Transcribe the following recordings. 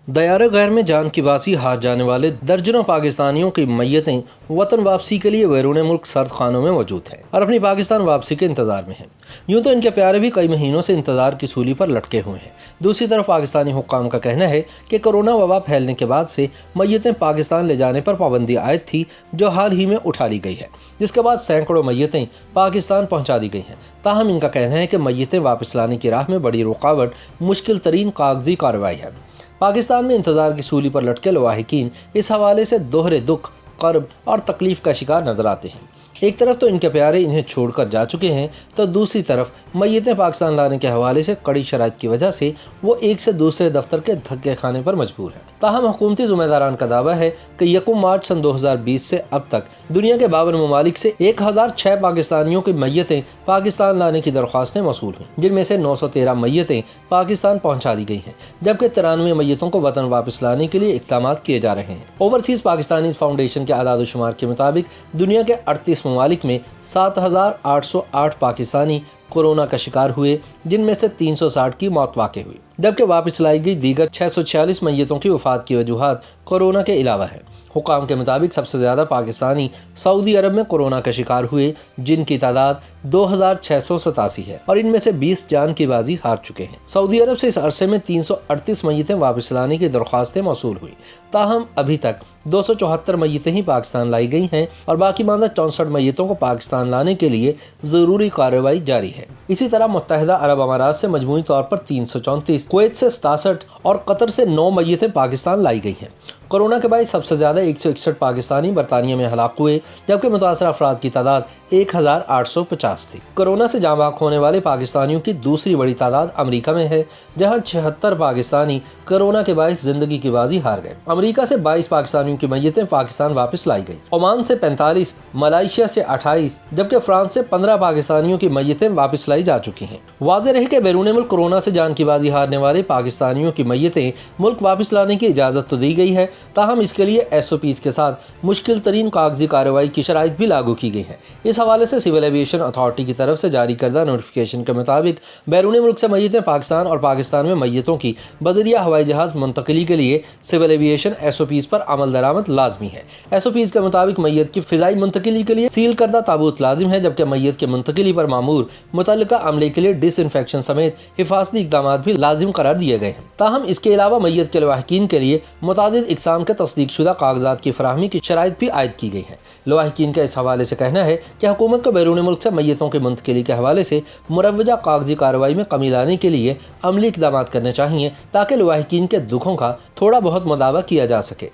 دیار غیر میں جان کی باسی ہار جانے والے درجنوں پاکستانیوں کی میتیں وطن واپسی کے لیے بیرون ملک سرد خانوں میں موجود ہیں اور اپنی پاکستان واپسی کے انتظار میں ہیں۔ یوں تو ان کے پیارے بھی کئی مہینوں سے انتظار کی سولی پر لٹکے ہوئے ہیں۔ دوسری طرف پاکستانی حکام کا کہنا ہے کہ کورونا وبا پھیلنے کے بعد سے میتیں پاکستان لے جانے پر پابندی عائد تھی، جو حال ہی میں اٹھا لی گئی ہے، جس کے بعد سینکڑوں میتیں پاکستان پہنچا دی گئی ہیں۔ تاہم ان کا کہنا ہے کہ میتیں واپس لانے کی راہ میں بڑی رکاوٹ مشکل ترین کاغذی کارروائی ہے۔ پاکستان میں انتظار کی سولی پر لٹکے لواحقین اس حوالے سے دوہرے دکھ، کرب اور تکلیف کا شکار نظر آتے ہیں۔ ایک طرف تو ان کے پیارے انہیں چھوڑ کر جا چکے ہیں، تو دوسری طرف میتیں پاکستان لانے کے حوالے سے کڑی شرائط کی وجہ سے وہ ایک سے دوسرے دفتر کے دھکے کھانے پر مجبور ہیں۔ تاہم حکومتی ذمہ داران کا دعویٰ ہے کہ 1 مارچ سن 2020 سے اب تک دنیا کے 52 ممالک سے 1006 پاکستانیوں کی میتیں پاکستان لانے کی درخواستیں موصول ہوئیں، جن میں سے 913 میتیں پاکستان پہنچا دی گئی ہیں، جبکہ 93 میتوں کو وطن واپس لانے کے لیے اقدامات کیے جا رہے ہیں۔ اوورسیز پاکستانیز فاؤنڈیشن کے اعداد و شمار کے مطابق دنیا کے 38 ممالک میں 7808 پاکستانی کورونا کا شکار ہوئے، جن میں سے 360 کی موت واقع ہوئی، جبکہ واپس لائی گئی دیگر 646 میتوں کی وفات کی وجوہات کورونا کے علاوہ ہیں۔ حکام کے مطابق سب سے زیادہ پاکستانی سعودی عرب میں کورونا کا شکار ہوئے، جن کی تعداد 2687 ہے اور ان میں سے 20 جان کی بازی ہار چکے ہیں۔ سعودی عرب سے اس عرصے میں 338 میتیں واپس لانے کی درخواستیں موصول ہوئی، تاہم ابھی تک 274 میتیں ہی پاکستان لائی گئی ہیں اور باقی ماندہ 64 میتوں کو پاکستان لانے کے لیے ضروری کارروائی جاری ہے۔ اسی طرح متحدہ عرب امارات سے مجموعی طور پر 334، کویت سے 67 اور قطر سے 9 میتیں پاکستان لائی گئی ہیں۔ کورونا کے باعث سب سے زیادہ 161 پاکستانی برطانیہ میں ہلاک ہوئے، جبکہ متاثرہ افراد کی تعداد 1850 تھی۔ کورونا سے جاں بحق ہونے والے پاکستانیوں کی دوسری بڑی تعداد امریکہ میں ہے، جہاں 76 پاکستانی کورونا کے باعث زندگی کی بازی ہار گئے۔ امریکہ سے 22 پاکستانیوں کی میتیں پاکستان واپس لائی گئی، عمان سے 45، ملائیشیا سے 28، جبکہ فرانس سے 15 پاکستانیوں کی میتیں واپس لائی جا چکی ہیں۔ واضح رہے کہ بیرون ملک کورونا سے جان کی بازی ہارنے والے پاکستانیوں کی میتیں ملک واپس لانے کی اجازت تو دی گئی ہے، تاہم اس کے لیے SOPs کے ساتھ مشکل ترین کاغذی کارروائی کی شرائط بھی لاگو کی گئی ہیں۔ اس حوالے سے سول ایویشن اتھارٹی کی طرف سے جاری کردہ نوٹیفکیشن کے مطابق بیرون ملک سے میتیں پاکستان اور پاکستان میں میتوں کی بذریعہ ہوائی جہاز منتقلی کے لیے سول ایویشن SOPs پر عمل درآمد لازمی ہے۔ SOPs کے مطابق میت کی فضائی منتقلی کے لیے سیل کردہ تابوت لازم ہے، جبکہ میت کی منتقلی پر مامور متعلقہ عملے کے لیے ڈس انفیکشن سمیت حفاظتی اقدامات بھی لازم قرار دیے گئے ہیں۔ تاہم اس کے علاوہ میت کے لواحقین کے لیے متعدد اقسام کے تصدیق شدہ کاغذات کی فراہمی کی شرائط بھی عائد کی گئی ہیں۔ لواحقین کا اس حوالے سے کہنا ہے کہ حکومت کو بیرون ملک سے میتوں کی منتقلی کے حوالے سے مروجہ کاغذی کارروائی میں کمی لانے کے لیے عملی اقدامات کرنے چاہیے، تاکہ لواحقین کے دکھوں کا تھوڑا بہت مداوع کیا جا سکے۔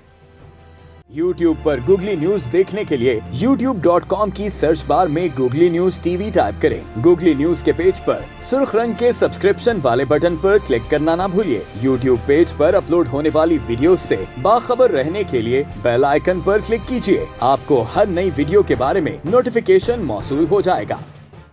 YouTube پر گوگلی نیوز دیکھنے کے لیے youtube.com کی سرچ بار میں گوگلی نیوز TV ٹائپ کریں۔ گوگلی نیوز کے پیج پر سرخ رنگ کے سبسکرپشن والے بٹن پر کلک کرنا نہ بھولیے۔ YouTube پیج پر اپلوڈ ہونے والی ویڈیوز سے باخبر رہنے کے لیے بیل آئیکن پر کلک کیجیے۔ آپ کو ہر نئی ویڈیو کے بارے میں نوٹیفیکیشن موصول ہو جائے گا۔